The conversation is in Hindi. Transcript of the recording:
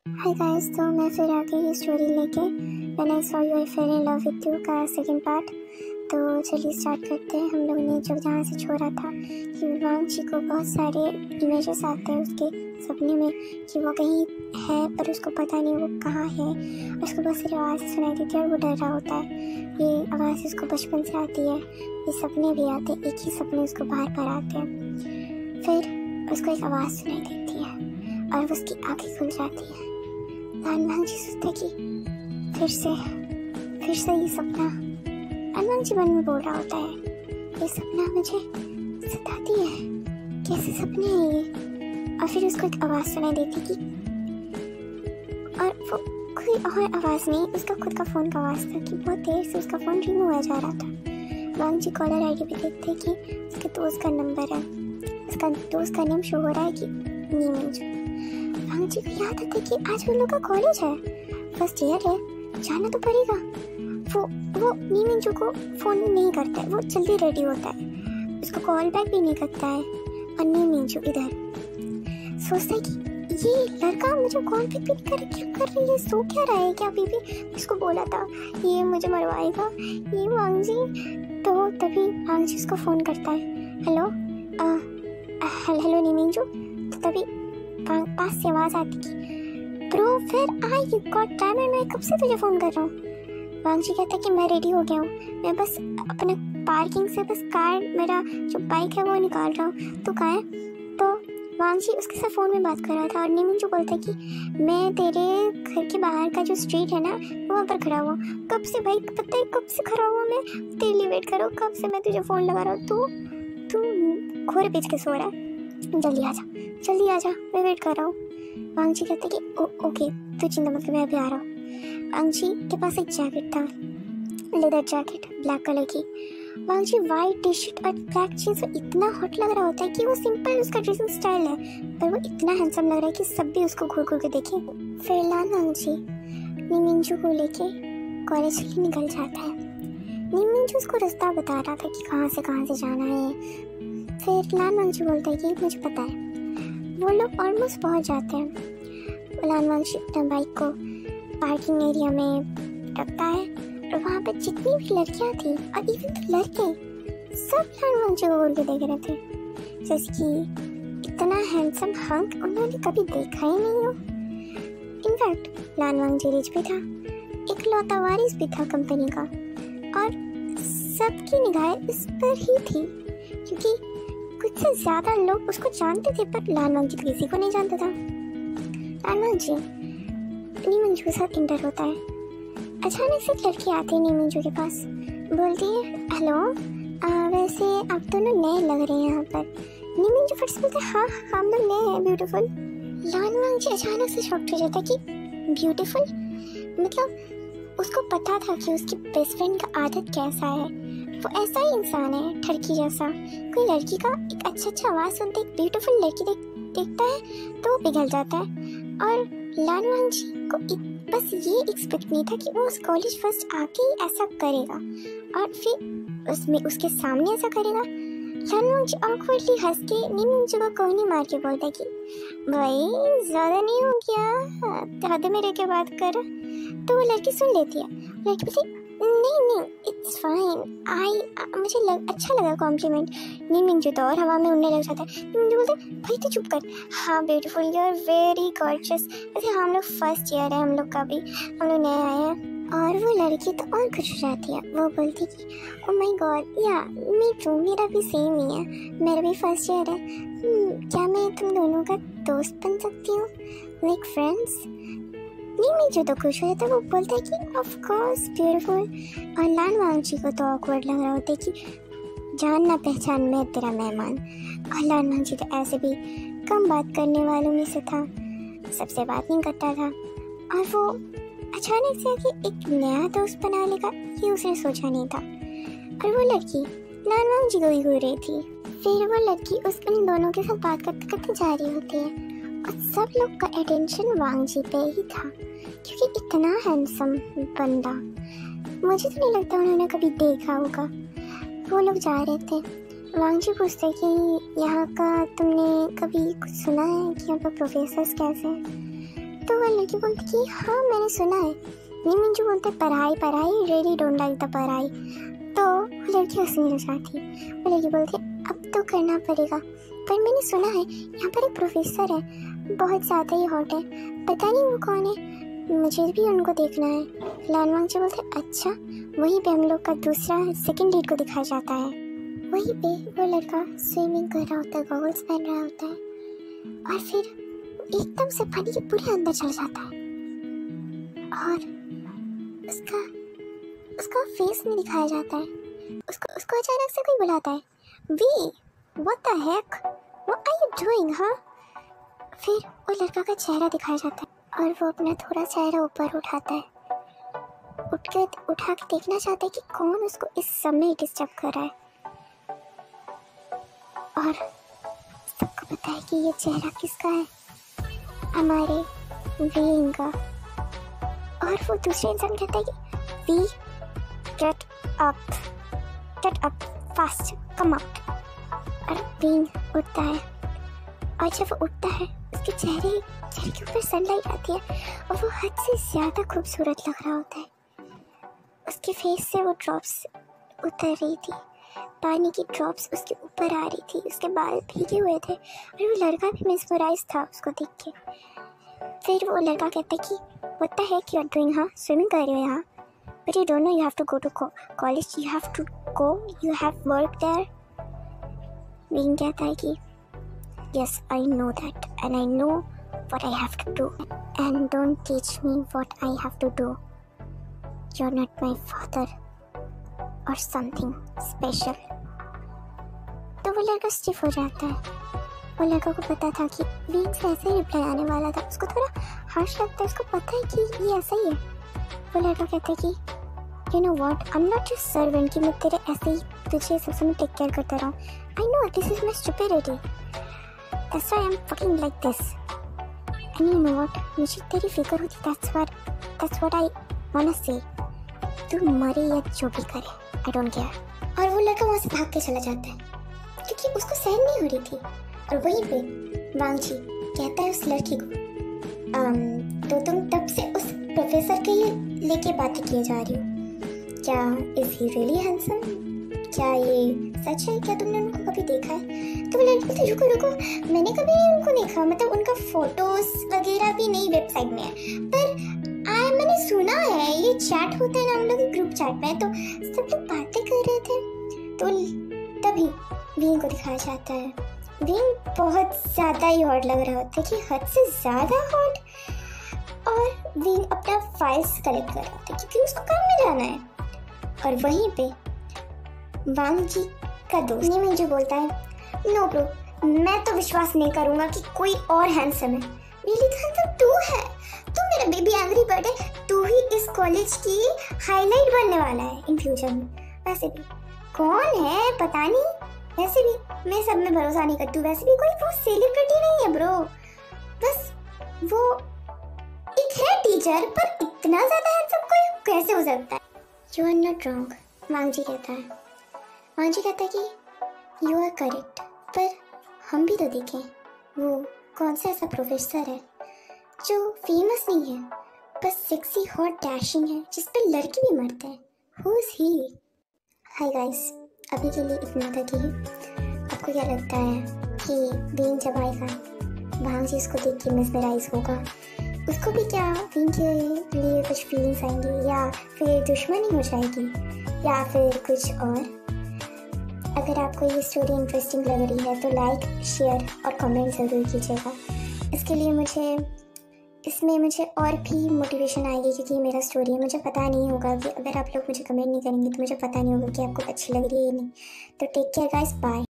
हाय गाइस, तो मैं फिर आ गई स्टोरी लेके when I saw you I fail in love with you का सेकंड पार्ट। तो चलिए स्टार्ट करते हैं। हम लोगों ने जो जहाँ से छोड़ा था कि वांगची को बहुत सारे इमेजेस आते हैं उसके सपने में कि वो कहीं है पर उसको पता नहीं वो कहाँ है। उसको बहुत सारी आवाज़ सुनाई देती है और वो डर रहा होता है। ये आवाज़ उसको बचपन से आती है, ये सपने भी आते हैं, एक ही सपने उसको बार बार आते हैं। फिर उसको एक आवाज़ सुनाई देती है और उसकी आँखें खुल जाती है। वांगची सोचता कि फिर से ये सपना। वांगची मन में बोल रहा होता है, ये सपना मुझे सताती है, कैसे सपने हैं ये। और फिर उसको एक आवाज़ सुनाई देती कि, और वो कोई और आवाज़ नहीं, उसका खुद का फ़ोन का आवाज़ था कि बहुत देर से उसका फ़ोन रिंग हुआ जा रहा था। वांगची कॉलर आईडी पे देखते कि उसके दोस्त का नंबर है, उसका दोस्त का नेम शो हो रहा है कि नीमिंजू। वांगची को याद आता कि आज उन लोग का कॉलेज है, फर्स्ट ईयर है, जाना तो पड़ेगा। वो नीमिंजू को फ़ोन नहीं करता है, वो जल्दी रेडी होता है, उसको कॉल बैक भी नहीं करता है। और नीमिंजू इधर सोचता है कि ये लड़का मुझे कॉल बैक भी नहीं कर, क्यों कर रही है, सो क्या रहा है क्या अभी भी। उसको बोला था ये मुझे मरवाएगा ये वांगची। तो तभी वांगची उसको फ़ोन करता है, हेलो हेलो नीमिंजू। तो तभी पास से आवाज़ आती कि ब्रो फिर आई यू गॉट टाइम, मैं कब से तुझे फ़ोन कर रहा हूँ। वांगची कहता है कि मैं रेडी हो गया हूँ, मैं बस अपने पार्किंग से बस कार, मेरा जो बाइक है वो निकाल रहा हूँ, तू कहाँ है। तो वांगची उसके साथ फ़ोन में बात कर रहा था और नीमिंजू बोलता है कि मैं तेरे घर के बाहर का जो स्ट्रीट है ना वहाँ पर खड़ा हुआ, कब से भाई पता है कब से खड़ा हुआ मैं, तेरे लिए वेट करो, कब से मैं तुझे फ़ोन लगा रहा हूँ, तू घोड़े पीछ के सो रहा है, जल्दी आ जा मैं वेट कर रहा हूँ। वांगची कहते कि ओके तू चिंता मत कर, मैं अभी आ रहा हूँ। वांगची के पास एक जैकेट था, लेदर जैकेट ब्लैक कलर की। वांगची वाइट टी शर्ट और ब्लैक जीन्स में इतना हॉट लग रहा होता है कि वो सिंपल उसका ड्रेसिंग स्टाइल है, पर वो इतना हैंडसम लग रहा है कि सब भी उसको घूर घूर के देखे। फिर वांगची नीमिंजू को लेके कॉलेज के लिए निकल जाता है। नीमिंजू उसको रास्ता बता रहा था कि कहाँ से जाना है। फिर वांगची बोलता है कि मुझे पता है। वो लोग ऑलमोस्ट पहुंच जाते हैं। वांगची अपना बाइक को पार्किंग एरिया में रखता है और वहाँ पे जितनी भी लड़कियाँ थी और इवन तो लड़के सब वांगची को घूर के देख रहे थे, जैसे कि इतना हैंडसम हंक उन्होंने कभी देखा ही नहीं हो। इनफैक्ट वांगची रिच भी था, इकलौता वारिस भी था कंपनी का, और सबकी निगाहें इस पर ही थी क्योंकि कुछ से ज्यादा लोग उसको जानते थे, पर वांगची तो किसी को नहीं जानता था। वांगची नीमिंजू के साथ इंटर होता है। अचानक से एक लड़की आती है नीमिंजू के पास, बोलती है हेलो वैसे आप दोनों नए लग रहे हैं यहाँ पर। नीमिंजू फट से बोलते हाँ हम लोग नए हैं, ब्यूटीफुल। वांगची अचानक से शॉक्ड हो जाता है कि ब्यूटीफुल, मतलब उसको पता था कि उसकी बेस्ट फ्रेंड का आदत कैसा है, वो ऐसा ही इंसान है ठरकी जैसा। कोई लड़की का एक अच्छा आवाज़ सुनते एक ब्यूटीफुल लड़की देखता है तो वो पिघल जाता है। और वांगची को बस ये एक्सपेक्ट नहीं था कि वो उस कॉलेज फर्स्ट आके ही ऐसा करेगा और फिर उसमें उसके सामने ऐसा करेगा। वांगची ऑकवर्डली हंस के नीमिंजू को कोई नहीं मार के बोलता कि भाई ज़्यादा नहीं हो गया, हद में रह के बात कर। तो वो लड़की सुन लेती है, लड़की बोलती नहीं इट्स फाइन, मुझे अच्छा लगा कॉम्प्लीमेंट। नीमिंजू तो और हवा में उड़ने लग जाता है। नीमिंजू बोलते भाई तू चुप कर, हाँ beautiful you are very gorgeous. वैसे हम लोग फर्स्ट ईयर है, हम लोग का भी, हम लोग नए आए हैं। और वो लड़की तो और खुश हो जाती है, वो बोलती कि ओ माय गॉड या मी टू, मेरा भी सेम ही है, मेरा भी फर्स्ट ईयर है। क्या मैं तुम दोनों का दोस्त बन सकती हूँ, लाइक फ्रेंड्स। नीमिंजू तो खुश हो जाता है, वो बोलता है कि ऑफ कोर्स ब्यूटीफुल। और वांगची को तो ऑकवर्ड लग रहा होता है कि जान ना पहचान मैं तेरा मेहमान। और वांगची तो ऐसे भी कम बात करने वालों में से था, सबसे बात नहीं करता था, और वो अचानक से आके एक नया दोस्त बना लेगा ये उसने सोचा नहीं था। और वो लड़की वांगची को ही घूर रही थी। फिर वो लड़की उन दोनों के साथ बात करते करते जा रही होती है और सब लोग का अटेंशन वांगची पे ही था क्योंकि इतना हैंडसम बंदा मुझे तो नहीं लगता उन्होंने कभी देखा होगा। वो लोग जा रहे थे, वांगची पूछते कि यहाँ का तुमने कभी कुछ सुना है कि यहाँ पर प्रोफेसर्स कैसे हैं। तो वो लड़की बोलती कि हाँ मैंने सुना है। नीमिंजू बोलते पढ़ाई पढ़ाई, रियली डोंट लाइक द पढ़ाई। तो वो लड़की हंसने लग जाती है। वो लड़की बोलती अब तो करना पड़ेगा, पर मैंने सुना है यहाँ पर एक प्रोफेसर है, बहुत ज़्यादा ही हॉट है, पता नहीं वो कौन है, मुझे भी उनको देखना है। लानवांग जी बोलते अच्छा। वहीं पे हम लोग का दूसरा सेकंड लीड को दिखाया जाता है। वहीं पे वो लड़का स्विमिंग कर रहा होता है, गॉगल्स पहन रहा होता है, और फिर एकदम से पानी के पूरे अंदर चल जाता है और उसका फेस नहीं दिखाया जाता है। उसको अचानक से कोई बुलाता है, we what the heck, what are you doing हाँ। फिर वो लड़का का चेहरा दिखाया जाता है और वो अपना थोड़ा चेहरा ऊपर उठाता है, उठा के देखना चाहता है कि कौन उसको इस समय डिस्टर्ब कर रहा है। और सबको पता है कि ये चेहरा किसका है, हमारे वीइंग का। और वो दूसरे इंसान कहता है कि we get up fast, come out. और वीइंग उठता है, और जब वो उठता है उसके चेहरे के ऊपर सनलाइट आती है और वो हद से ज़्यादा खूबसूरत लग रहा होता है। उसके फेस से वो ड्रॉप्स उतर रही थी, पानी की ड्रॉप्स उसके ऊपर आ रही थी, उसके बाल भीगे हुए थे और वो लड़का भी मेस्मराइज था उसको देख के। फिर वो लड़का कहता है कि what the heck you are doing हाँ, स्विमिंग कर रहे हो यहाँ, but you don't know you have to go to college, you have to go, you have work there. Wing कहता है कि yes I know that and I know what I have to do and don't teach me what I have to do, you are not my father और समथिंग स्पेशल। तो वो लड़का स्टिफ हो जाता है। वो लड़का को पता था कि विंग से ऐसे ही रिप्लाई आने वाला था, उसको थोड़ा हार्श लगता है, उसको पता है कि ये ऐसा ही है। वो लड़का कहता है कि you know what, I am not just servant कि मैं तेरे ऐसे ही तुझे सब समय टेक केयर करता रहूँ। I know this is my stupidity, that's why I am fucking like this, and you know what, मुझे तेरी फिक्र होती, that's what I want to say, तू मरे या जो भी करे, आई डोंट केयर। और वो लड़का वहाँ से भाग के चला जाता है क्योंकि उसको सहन नहीं हो रही थी। और वहीं पे वांग जी कहता है उस लड़की को तो तुम तब से उस प्रोफेसर के ही लेके बातें किए जा रही हो, क्या इज ही रियली हैंडसम, क्या ये सच है, क्या तुमने उनको कभी देखा है। तो वो लड़की बोलती रुको, मैंने कभी उनको देखा, मतलब उनका फोटोज वगैरह भी नहीं वेबसाइट में है, पर मैंने सुना है ये चैट होता है ना हम लोग ग्रुप चैट में, तो सब लोग बातें कर रहे थे। तो तभी विंग को दिखाया जाता है। विंग बहुत ज़्यादा ही हॉट लग रहा होता है कि हद से ज़्यादा हॉट। और विंग अपना फाइल्स कलेक्ट कर रहा होता है क्योंकि उसको काम में जाना है। और वहीं पे वांग जी का दोस्त नीमिंजू बोलता है नो ब्रो, मैं तो विश्वास नहीं करूँगा कि कोई और हैंडसम है, रियली हैंडसम तू है, तू मेरा बेबी एंग्री बर्ड है, तू ही इस कॉलेज की हाईलाइट बनने वाला है इन फ्यूचर में। वैसे भी कौन है पता नहीं, वैसे भी मैं सब में भरोसा नहीं करती, वैसे भी कोई वो सेलिब्रिटी नहीं है ब्रो, बस वो एक है टीचर, पर इतना ज़्यादा हैंडसम कोई कैसे हो सकता है। यू आर नॉट रॉन्ग, वांग जी कहता है। वांग जी कहता है कि यू आर करेक्ट, पर हम भी तो देखें वो कौन सा ऐसा प्रोफेसर है जो फेमस नहीं है, बस सेक्सी हॉट डैशिंग है जिस पे लड़के भी मरते हैं, who is he. Hi guys, अभी के लिए इतना तक ही। आपको क्या लगता है कि विंग जब आएगा वांग जी उसको देख के मेस्मराइज होगा, उसको भी क्या विंग के लिए कुछ फीलिंग्स आएंगी, या फिर दुश्मनी हो जाएगी, या फिर कुछ और। अगर आपको ये स्टोरी इंटरेस्टिंग लग रही है तो लाइक, शेयर और कमेंट ज़रूर कीजिएगा। इसमें मुझे और भी मोटिवेशन आएगी क्योंकि मेरा स्टोरी है, मुझे पता नहीं होगा कि अगर आप लोग मुझे कमेंट नहीं करेंगे तो मुझे पता नहीं होगा कि आपको अच्छी लग रही है या नहीं। तो टेक केयर गाइस, बाय।